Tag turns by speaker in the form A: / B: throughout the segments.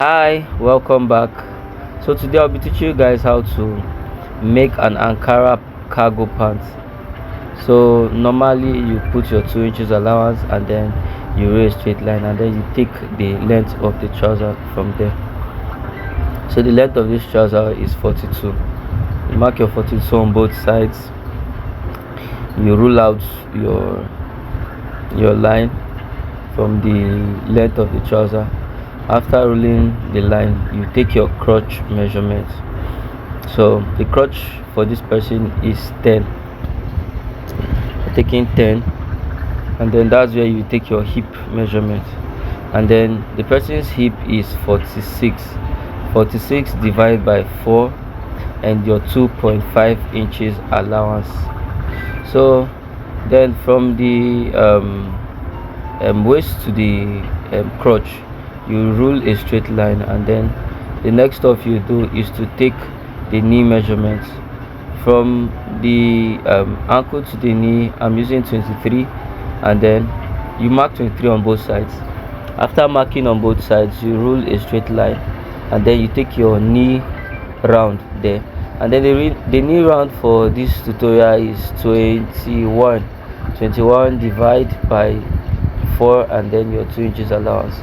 A: Hi, welcome back. So today I'll be teaching you guys how to make an ankara cargo pants. So normally you put your 2 inches allowance and then you raise a straight line and then you take the length of the trouser from there. So the length of this trouser is 42. You mark your 42 on both sides. You rule out your line from the length of the trouser. After ruling the line, you take your crotch measurement. So the crotch for this person is 10. You're taking 10, and then that's where you take your hip measurement. And then the person's hip is 46. 46 divided by 4 and your 2.5 inches allowance. So then from the waist to the crotch, you rule a straight line, and then the next stuff you do is to take the knee measurements. From the ankle to the knee, I'm using 23, and then you mark 23 on both sides. After marking on both sides, you rule a straight line, and then you take your knee round there, and then the knee round for this tutorial is 21. 21 divide by 4 and then your 2 inches allowance,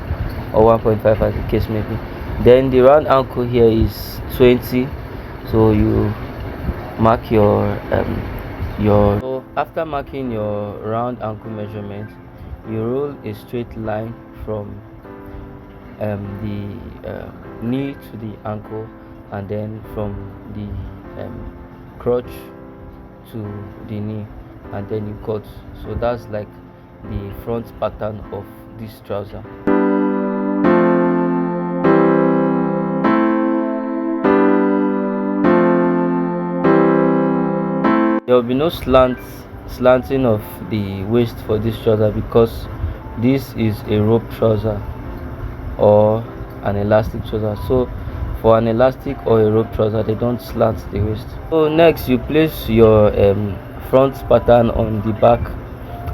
A: or 1.5 as the case may be. Then the round ankle here is 20, so you mark your so after marking your round ankle measurement, you roll a straight line from the knee to the ankle, and then from the crotch to the knee, and then you cut. So that's like the front pattern of this trouser. There will be no slanting of the waist for this trouser because this is a rope trouser or an elastic trouser. So for an elastic or a rope trouser, they don't slant the waist. So next you place your front pattern on the back,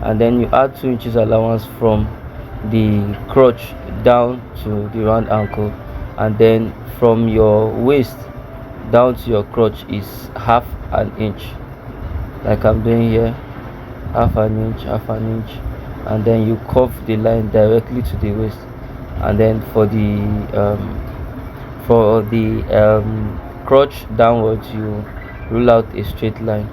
A: and then you add 2 inches allowance from the crotch down to the round ankle, and then from your waist down to your crotch is half an inch, like I'm doing here. Half an inch, half an inch, and then you curve the line directly to the waist, and then for the crotch downwards, you rule out a straight line.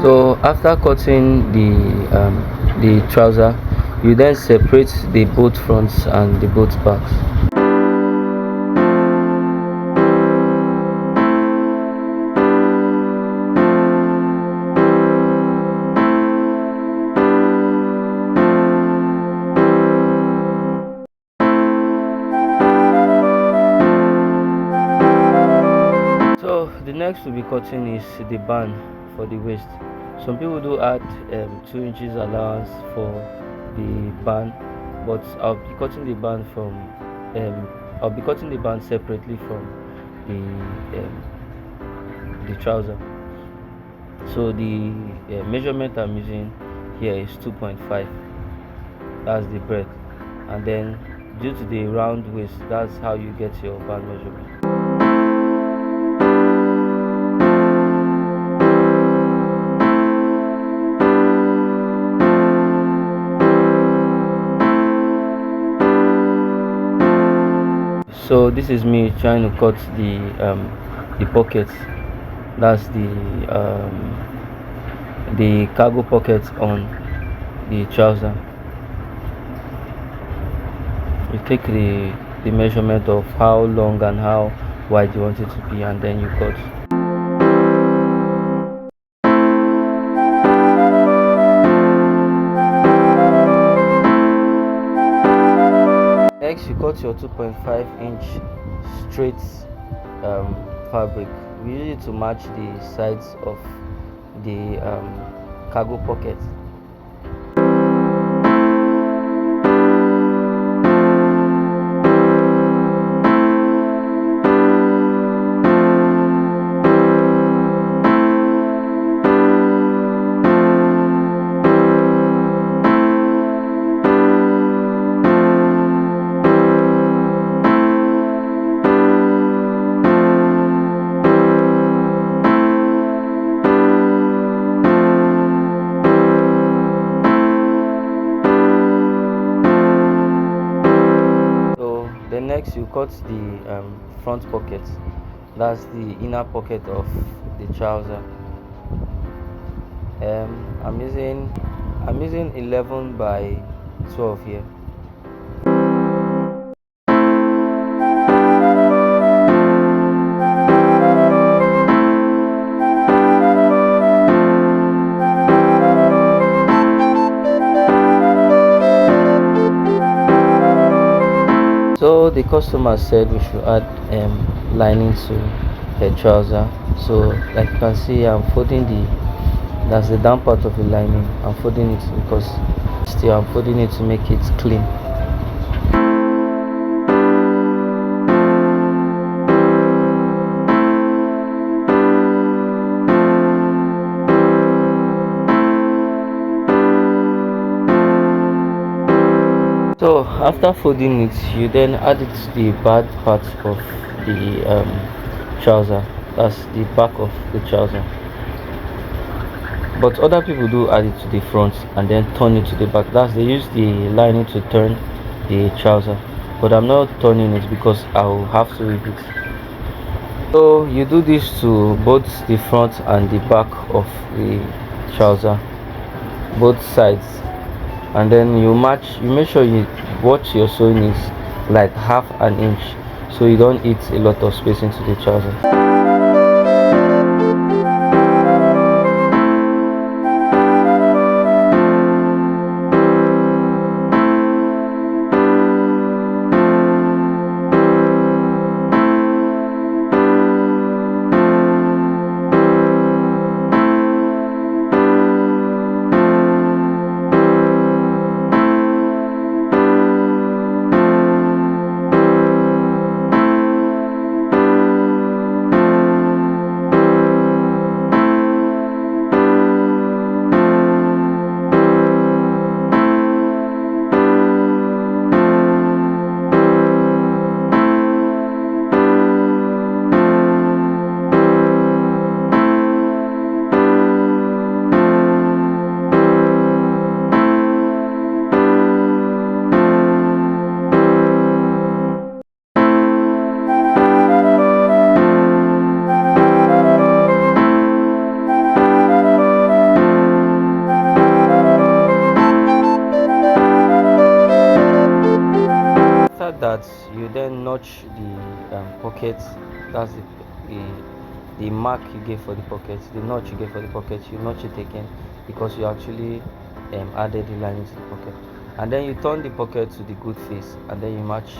A: So after cutting the trouser, you then separate the both fronts and the both backs. So the next we'll be cutting is the band for the waist. Some people do add 2 inches allowance for the band, but I'll be cutting the band separately from the trouser. So the measurement I'm using here is 2.5. that's the breadth, and then due to the round waist, that's how you get your band measurement. So this is me trying to cut the pockets, that's the cargo pockets on the trouser. You take the measurement of how long and how wide you want it to be, and then you cut. Next, you cut your 2.5-inch straight fabric. We use it to match the sides of the cargo pocket. Then next you cut the front pocket, that's the inner pocket of the trouser. I'm using 11 by 12 here. So the customer said we should add lining to her trouser. So like you can see, I'm folding that's the down part of the lining. I'm folding it because still I'm folding it to make it clean. So after folding it, you then add it to the bad part of the trouser, that's the back of the trouser. But other people do add it to the front and then turn it to the back. That's, they use the lining to turn the trouser, but I'm not turning it because I'll have to rip it. So you do this to both the front and the back of the trouser, both sides, and then you make sure what you're sewing is like half an inch, so you don't eat a lot of space into the trouser. After that, you then notch the pocket, that's the mark you gave for the pocket, the notch you gave for the pocket, you notch it again because you actually added the lining to the pocket, and then you turn the pocket to the good face, and then you match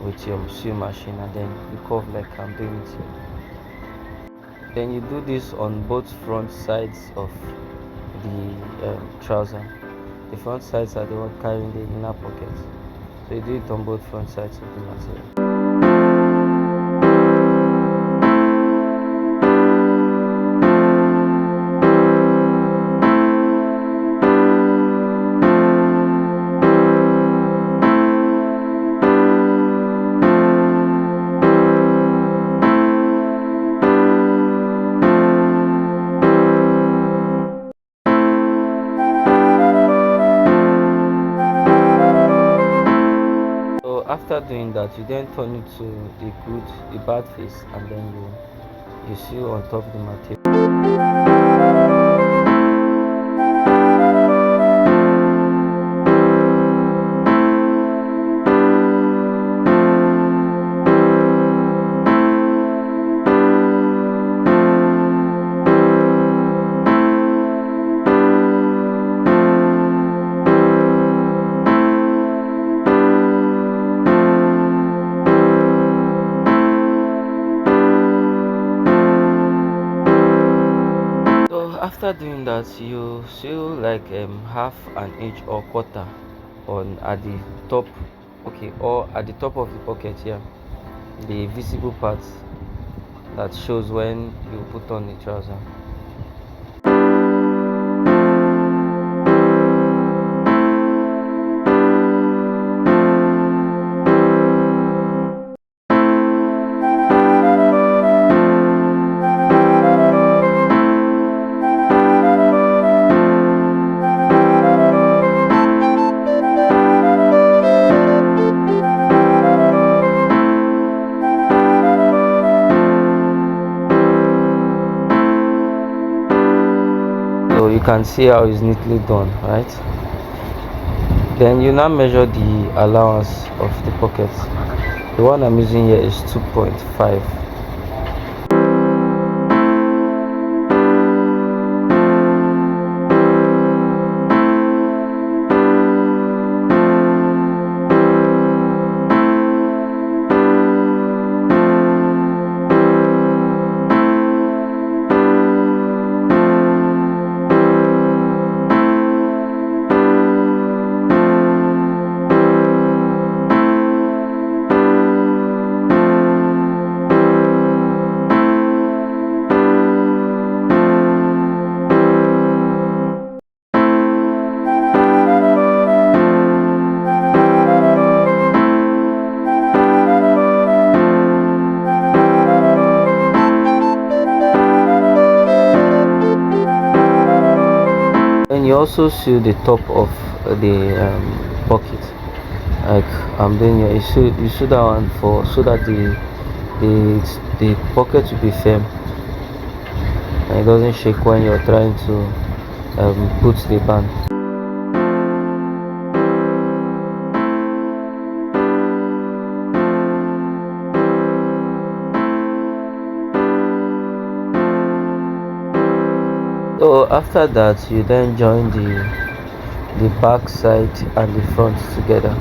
A: with your sewing machine, and then you curve like I'm doing it here. Then you do this on both front sides of the trouser. The front sides are the one carrying the inner pocket, so you do it on both front sides of the material. after doing that, you then turn it to the bad face, and then you sew on top the material. So after doing that, you sew like half an inch or quarter on at the top, okay, or at the top of the pocket here, the visible part that shows when you put on the trouser. So you can see how it's neatly done, right? Then you now measure the allowance of the pocket. The one I'm using here is 2.5. And you also sew the top of the pocket, like I'm doing here. You sew that one for so that the pocket will be firm and it doesn't shake when you're trying to put the band. So after that, you then join the back side and the front together.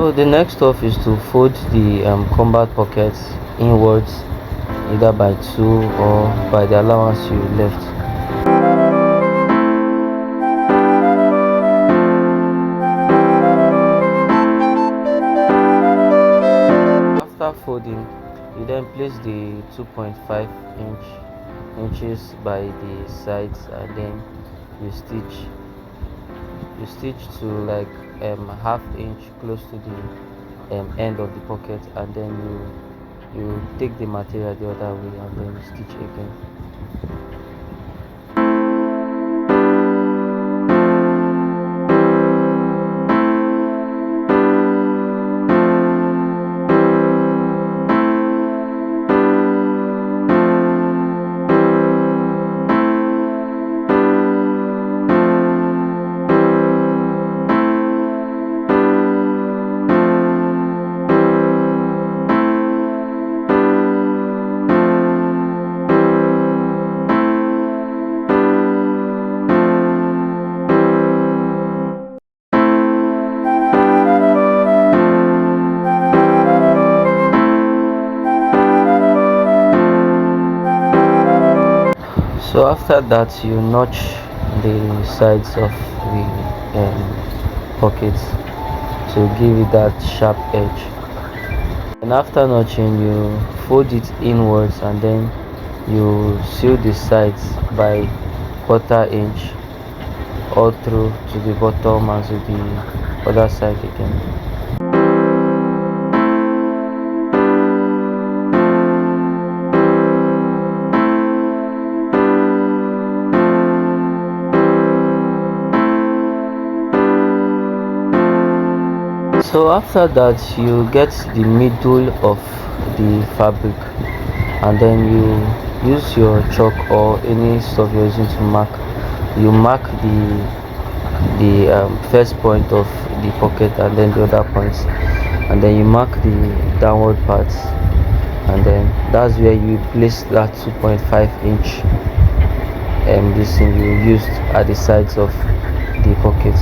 A: So the next stuff is to fold the combat pockets inwards, either by two or by the allowance you left. After folding, you then place the 2.5 inches by the sides, and then you stitch to like half inch close to the end of the pocket, and then you take the material the other way and then you stitch again. So after that, you notch the sides of the pockets to give it that sharp edge, and after notching you fold it inwards, and then you sew the sides by quarter inch all through to the bottom and to the other side again. So after that, you get the middle of the fabric, and then you use your chalk or any stuff you're using to mark. You mark the first point of the pocket and then the other points, and then you mark the downward parts, and then that's where you place that 2.5 inch this thing you used at the sides of the pocket.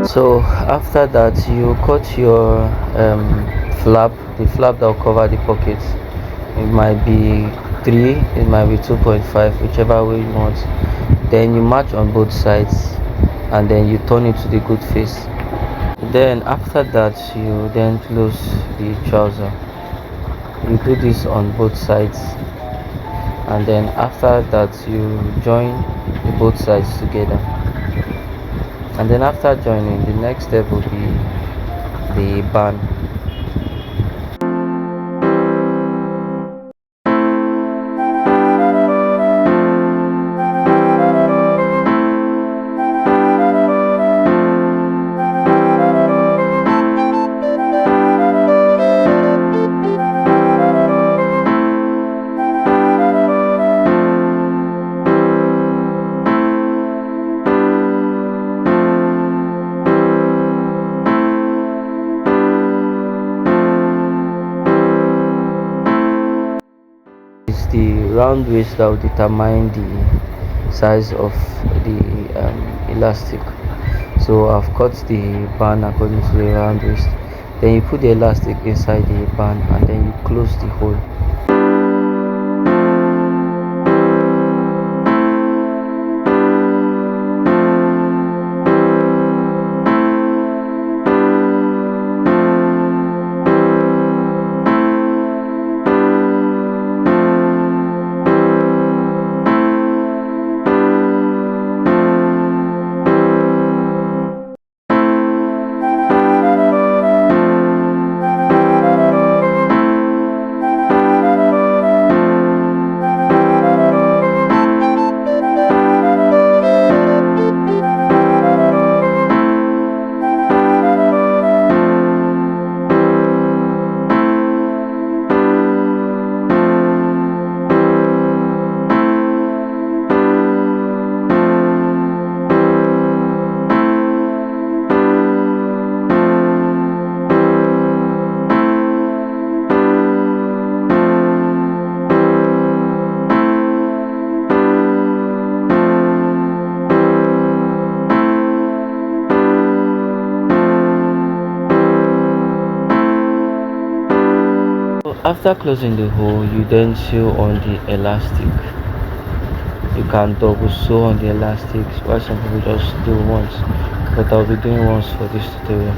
A: So after that you cut your flap, the flap that will cover the pockets. It might be 3, it might be 2.5, whichever way you want. Then you match on both sides and then you turn it to the good face. Then after that you then close the trouser. You do this on both sides, and then after that you join the both sides together. And then after joining, the next step will be the band. It's the round waist that will determine the size of the elastic. So I've cut the band according to the round waist. Then you put the elastic inside the band and then you close the hole. So after closing the hole, you then sew on the elastic. You can double sew on the elastics, while some people just do once, but I'll be doing once for this tutorial.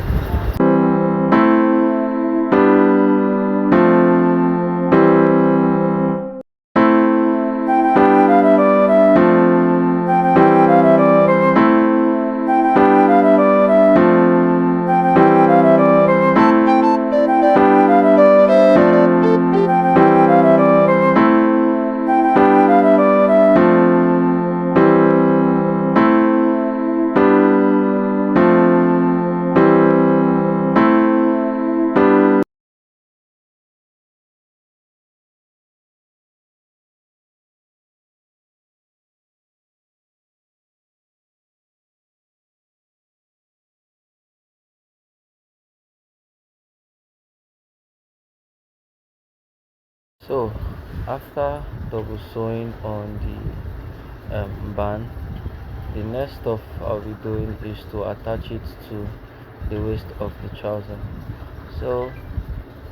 A: So after double sewing on the band, the next stuff I'll be doing is to attach it to the waist of the trouser. So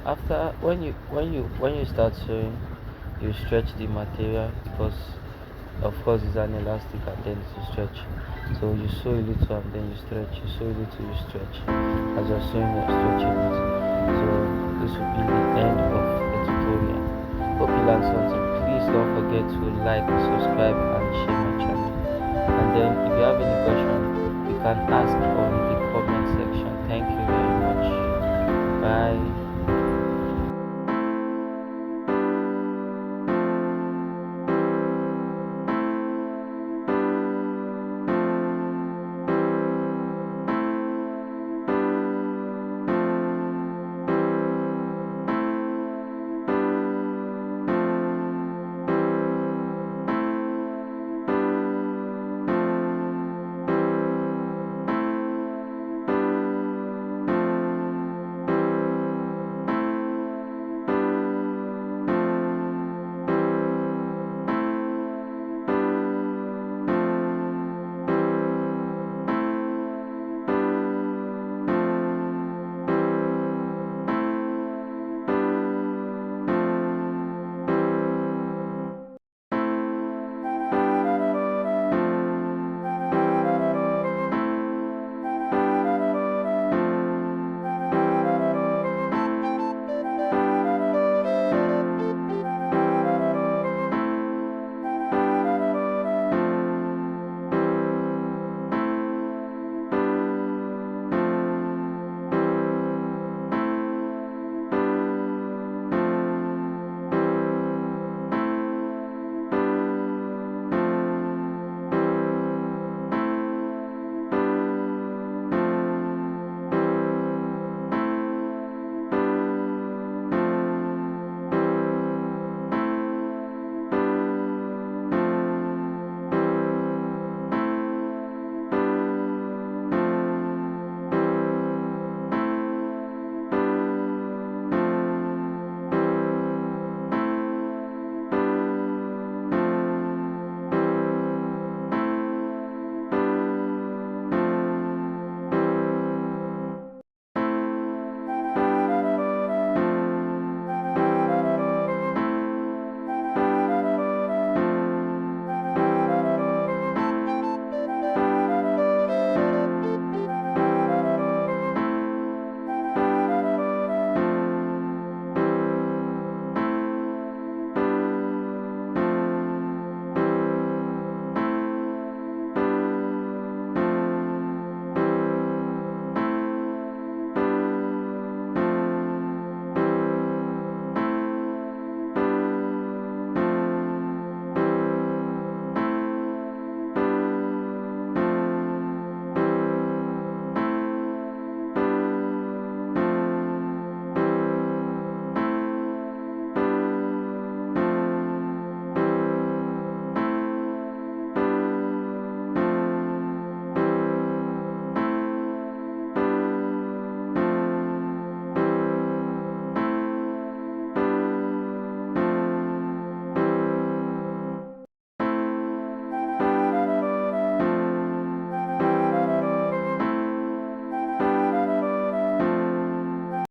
A: after when you start sewing, you stretch the material, because of course it's an elastic and then you stretch. So you sew a little and then you stretch, you sew a little, you stretch. As you're sewing, you're stretching it. So this will be the end of the tutorial. Hope you learned something. Please don't forget to like, subscribe and share my channel. And then if you have any question, you can ask on the comment section. Thank you very much. Bye.